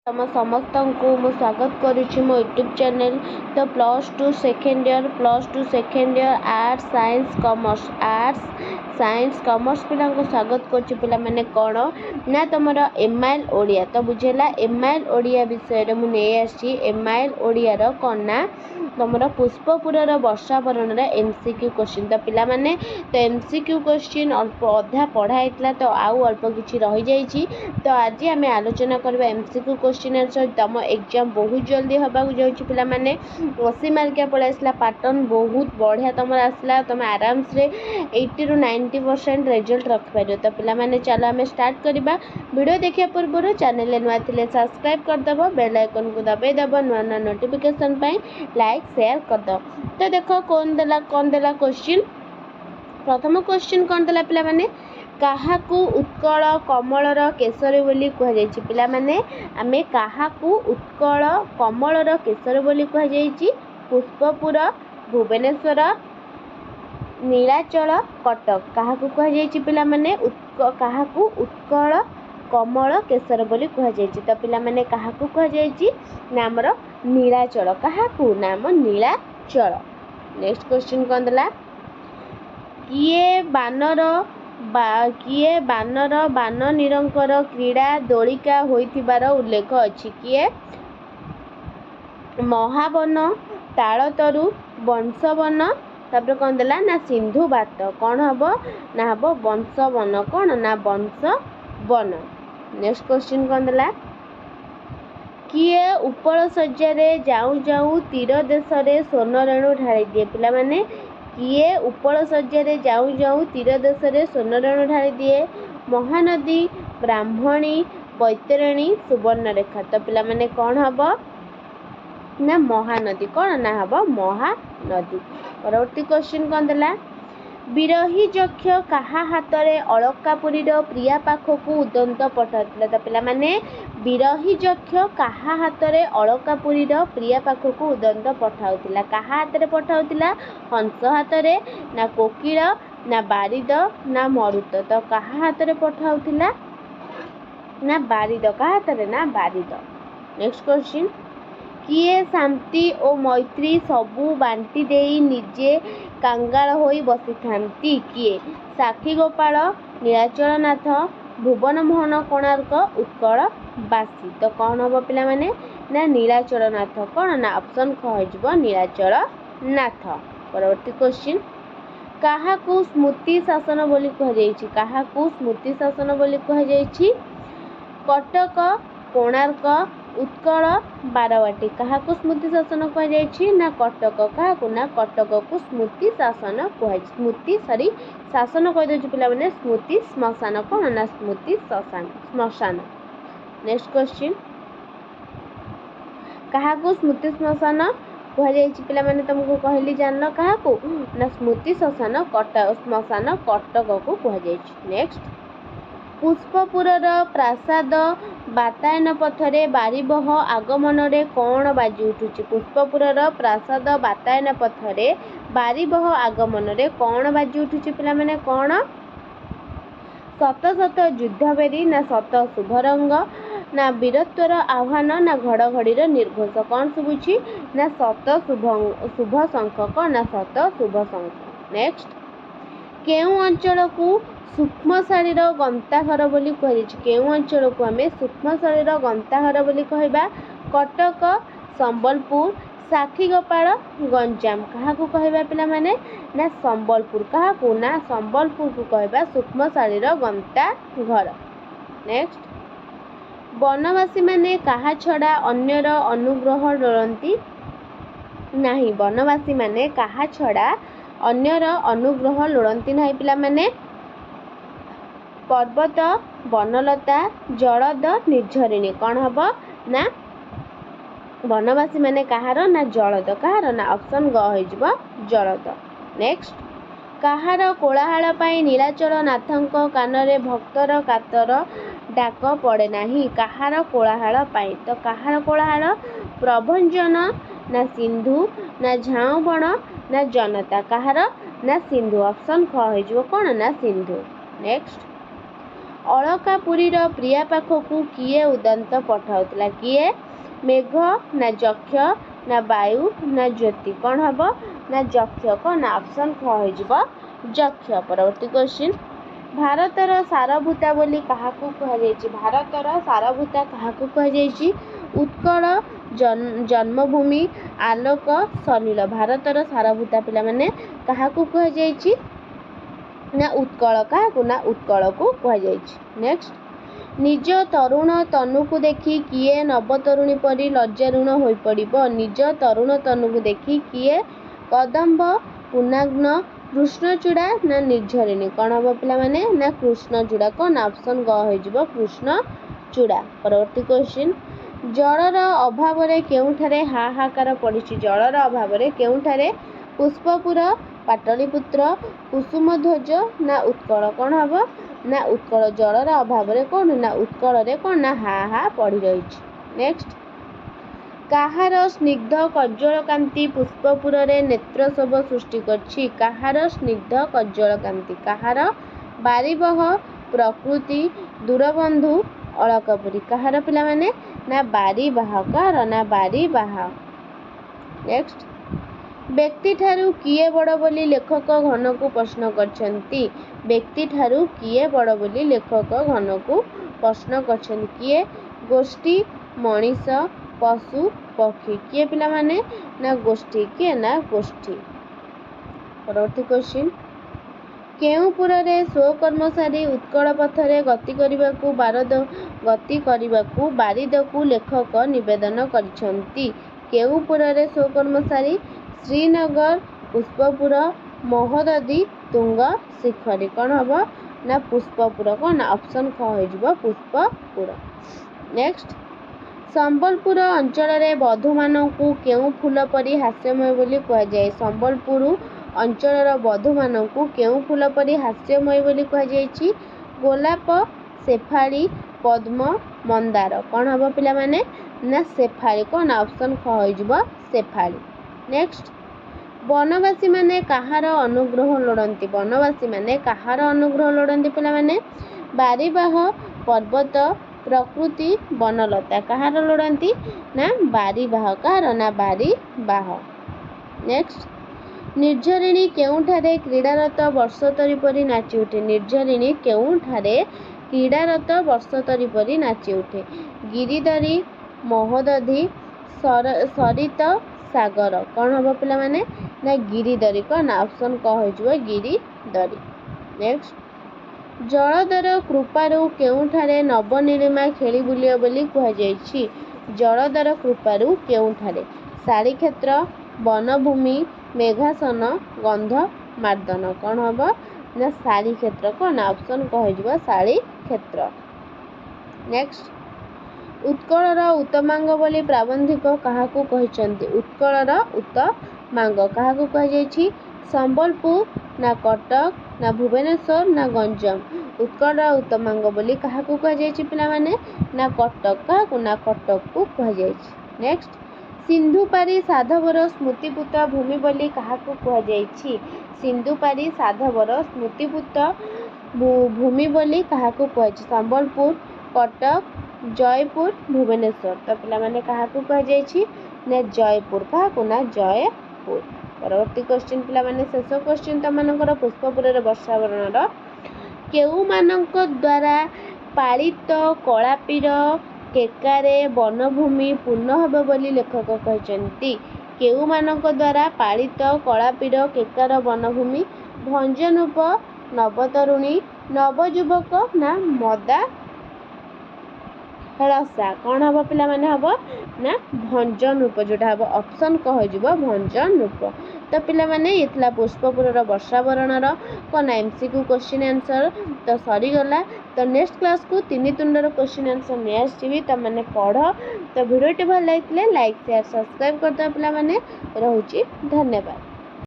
तम समस्त को मु स्वागत करुच्ची मो यूट्यूब चैनल। तो +2 second year arts science commerce पिला को स्वागत करुच्ची। पिला माने कौन ना तुम एमआईएल ओडिया तो बुझेगा। एमआईएल ओडिया विषय मुझे नहीं आसी। एमआईएल ओडिया कौन ना तुम पुष्पपुर वर्षा बरण एमसीक्यू क्वेश्चन। तो पिला माने तो एमसीक्यू क्वेश्चन अल्प अधा पढ़ाई तो आउ अल्प किसी रही जाइए। तो आज आम आलोचना करवा एमसीक्यू क्वेश्चन आंसर। तुम एग्जाम बहुत जल्दी हवा जाऊँगी पिला माने 80 मार्किया पड़े आसला। पैटर्न बहुत बढ़िया तुम आसला। तुम आराम से 80 ରୁ 90% रिजल्ट रखिपार। तो पिला माने चलो आम स्टार्ट करवा। वीडियो देखा पूर्व चैनल नुआ थे सब्सक्राइब करदेव, बेल आइकन को दबाईदेव नुआ नुआ नोटिफिकेशन लाइक शेयर करदेव। तो देख कौन देला क्वेश्चन। प्रथम क्वेश्चन कौन देला पिला माने काहाकू उत्कल कमलर केसरी बोली कहुई। पिला माने आमे काहाकू उत्कल कमलर केसरी बोली कहुई। पुष्पपुर, भुवनेश्वर, नीलाचल, कटक काहाकू कहुई। पिला माने काहाकू उत्कल कमल केसर बोली कहुई। तो पिला माने काहाकू कहुई ना हमर नीलाचल। काहाकू ना हम नीलाचल। नेक्स्ट क्वेश्चन कौन देला किए बानर बान निरंकर क्रीड़ा दोलिका होइथिबार उल्लेख अछि। किए महावन, तालतरु, वंशवन, तापर कौन देला ना सिंधु बात। कौन हम ना हम वंशवन। कौन ना वंशवन। नेक्स्ट क्वेश्चन कौन देला किए उपल सज्जारे जाऊ जाऊ तीर देश रे स्वर्ण रेणु ढाली दिए। पिला माने किए उपल सज्जारे जाऊ जाऊ तीर देश रे स्वर्ण रेणु ढाली दिए। महानदी, ब्राह्मणी, बैतरणी, सुवर्णरेखा। तो पिला माने कौन हम ना महानदी। कौन ना हम महानदी। परवर्ती क्वेश्चन कौन देला विरही यक्ष काहा हातरे अलकापुरी प्रिया पाखकू उदंत पठाउथिला। तो पिला माने विरही यक्ष काहा हातरे अलकापुरी प्रिया पाखकू उदंत पठाउथिला। काहा हातरे पठाउथिला हंस हातरे ना कोकिल ना बारिद ना मरुत। तो काहा हातरे पठाउथिला ना बारिद। काहा हातरे ना बारिद। नेक्स्ट क्वेश्चन किए शांति और मैत्री सबू बांटी देई निजे कांगाल होई बसी थांती। किए साक्षी गोपाल, नीलाचल नाथ, भुवन मोहन कोणार्क, उत्कल बासी। तो कौन हम पिला माने ना नीलाचल नाथ। कौन ना ऑप्शन ख हो नीलाचल नाथ। परवर्ती क्वेश्चन काहाकू स्मृति शासन बोली कहुई। काहाकू स्मृति शासन बोली कहुई कटक, कोणार्क, उत्कल, बारवाटी। काहाकू स्मृति शासन कहुई ना कटक। काहाकू ना कटक को स्मृति शासन कहुई। स्मृति शासन कहीदे पिला माने स्मृति श्मशान। कौन ना स्मृति श्मशान। नेक्स्ट क्वेश्चन काहाकू स्मृति श्मशान कहुई। पिला माने तुमको कहली जानल काहाकू ना स्मृति श्मशान कटक को कहुई। नेक्स्ट पुष्पपुर प्रासाद बातायन पथरे बारिबह आगमन रे कौन बाजी उठुची। पुष्पपुर प्रासाद बातायन पथरे बारिबह आगमन रे कौन बाजी उठुची। पिला माने कौन शत शत युद्धबेरी ना शत शुभरंग ना वीरत्वर आह्वान ना घड़घड़ी निर्घोष। कौन शुभुची ना शत शुभ शंख। कौन ना शत शुभ शंख। नेक्स्ट केउ अंचल को सूक्ष्मशाली गंताघर बोली कहुई। केउ अंचल को आम सूक्ष्मशाली गंताघर बोली कहबा कटक, संबलपुर, साक्षीगोपाल, गंजाम। काहाकू कहबा पिला माने ना संबलपुर। काहाकू ना संबलपुर को कहबा सूक्ष्मशाली गंताघर। नेक्स्ट वनवासी माने काहा छड़ा अन्यर अनुग्रह लोड़ती नहीं। वनवासी माने काहा छड़ा अन्यर अनुग्रह लोड़ती नहीं। पिला माने पर्वत, वनलता, जलद, निर्झरिणी। कौन हम ना वनवासी माने कहार ना जलद। कहार ना ऑप्शन ग हो जलद। नेक्स्ट कहार कोलाहल पाई नीलाचल नाथंक कानरे भक्तर कातर डाक पड़े नाही। कहार कोलाहल पाई। तो कहार कोलाहल प्रभंजन ना सिंधु ना झाऊबण ना जनता। कहार ना सिंधु। ऑप्शन ख हो कौन ना सिंधु। नेक्स्ट अलकापुरीर प्रिया पाखकू किए उदांत पठाउतला किए मेघ ना यक्ष ना वायु ना ज्योति कौन हम ना यक्ष कौन ऑप्शन ख हो यक्ष। परवर्ती क्वेश्चन भारतर सारभूता बोली काहाकू कह भारतर सारभूता काहाकू कह उत्कल जन्मभूमि आलोक सलिल भारतर सारभूता पिला माने काहाकू कह ना उत्कल काहाकू ना उत्कल को कह। नेक्स्ट निज तरुण तनु को देखी किए नवतरुणी परी लज्जारुण हो पड़िबो निज तरुण तनु को देखी किए कदम्ब पुनाग्न कृष्णचूड़ा ना निर्झरिणी कौन हम पिला माने ना कृष्णचूड़ा कौन ऑप्शन ग हो कृष्णचूड़ा। परवर्ती क्वेश्चन जलर अभाव केउठारे हाहाकार पड़ी जलर अभाव केउठारे पुष्पपुर पाटलिपुत्र कुसुमध्वज ना उत्कल कौन हम ना उत्कल जलर अभाव कौन ना उत्कल कौन ना हा पड़ी रही। नेक्स्ट काहार स्निग्ध कज्जल कांति पुष्पपुर नेत्र सब सृष्टि करछि काहार स्निग्ध कज्जल कांति काहार बारिबह प्रकृति दूरबंधु अलकापुरी काहार पिला माने ना बारिबाह कार ना बारिबाह। नेक्स्ट व्यक्ति ठारू किए बड़ बोली लेखक घन को प्रश्न करछंती व्यक्ति ठारू किए बड़ बोली लेखक घन को प्रश्न करछंती किए गोष्ठी मनीष पशु पक्षी किए पिला माने ना गोष्ठी किए ना गोष्ठी। परवर्ती क्वेश्चन केउपुर स्वकर्म सारी उत्कल पथरे गति करबाकू बारिद को लेखक निवेदन करछंती केउपुर स्वकर्म सारी श्रीनगर पुष्पपुर महोदधी तुंग शिखरी कौन हम ना पुष्पपुर कौन ऑप्शन ख हो पुष्पपुर। नेक्स्ट संबलपुर अंचल बधू मानू केउ फूल परी हास्यमय बोली कहुए संबलपुर अंचल बधू मानू केउ फूल परी हास्यमय बोली कहुए गोलाप शेफाली पद्म मंदार कौन हम पिला माने ना शेफाली कौन ऑप्शन ख हो शेफाली। नेक्स्ट वनवासी माने कहार अनुग्रह लोड़ती वनवासी माने कहार अनुग्रह लोड़ती पिला माने बारिबाह पर्वत प्रकृति वनलता कहार लोड़ती ना बारिबाह कहार ना बारिबाह। नेक्स्ट निर्झरिणी केउठारे क्रीड़ारत वर्षतरी परी नाची उठे निर्झरिणी केउठारे क्रीड़ारत वर्षतरी परी नाची उठे गिरिधरी महोदधी सरित सागर कौन हम पिला माने ना गिरिधरी कौन ऑप्शन क हो गिरिधरी। नेक्स्ट जलधर कृपारू केउठारे नवनीलिमा खेली बुलियो बोली कहुए जलधर कृपारू केउठारे शाली क्षेत्र वनभूमि मेघासन गंध मार्दन कौन हम ना शाली क्षेत्र कौन ऑप्शन क हो शाली क्षेत्र। नेक्स्ट उत्कलर उत्तमांग बोली प्राबंधिक काहाकू कहिसंती उत्कलर उत्तमांग काहाकू कहि संबलपुर ना कटक ना भुवनेश्वर ना गंजम उत्कलर उत्तमांग बोली काहाकू कहि पिला माने ना कटक काहाकू ना कटक को कहि। नेक्स्ट सिंधुपारी साधवर स्मृतिपूत भूमि बोली काहाकू कहि सिंधुपारी साधवर स्मृतिपूत भूमि बोली काहाकू कहि संबलपुर कटक जयपुर भुवनेश्वर तो पिला माने काहाकू कहि ना जयपुर काहाकू ना जयपुर। परवर्ती क्वेश्चन पिला माने शेष क्वेश्चन तो मानकर पुष्पपुर वर्षावरण केउ मानक द्वारा पालित कलापीर केकारे वनभूमि पूर्ण हब बोली लेखक कहते केउ मानक द्वारा पालित कलापीर केकार वनभूमि भंजनूप नवतरुणी नवयुवक ना मदा हलसा कौन हम पिला माने हम ना भंजनूप जोटा हम ऑप्शन कह भंजनूप। तो पिला माने ये थिला पुष्पपुर वर्षावरण कौन एमसीक्यू क्वेश्चन आंसर तो सरीगला। तो नेक्स्ट क्लास को 3 तुंडर क्वेश्चन आंसर नहीं आसि तो मैंने पढ़। तो वीडियो भल लगे लाइक शेयर सब्सक्राइब करते पिला माने। रहुची धन्यवाद।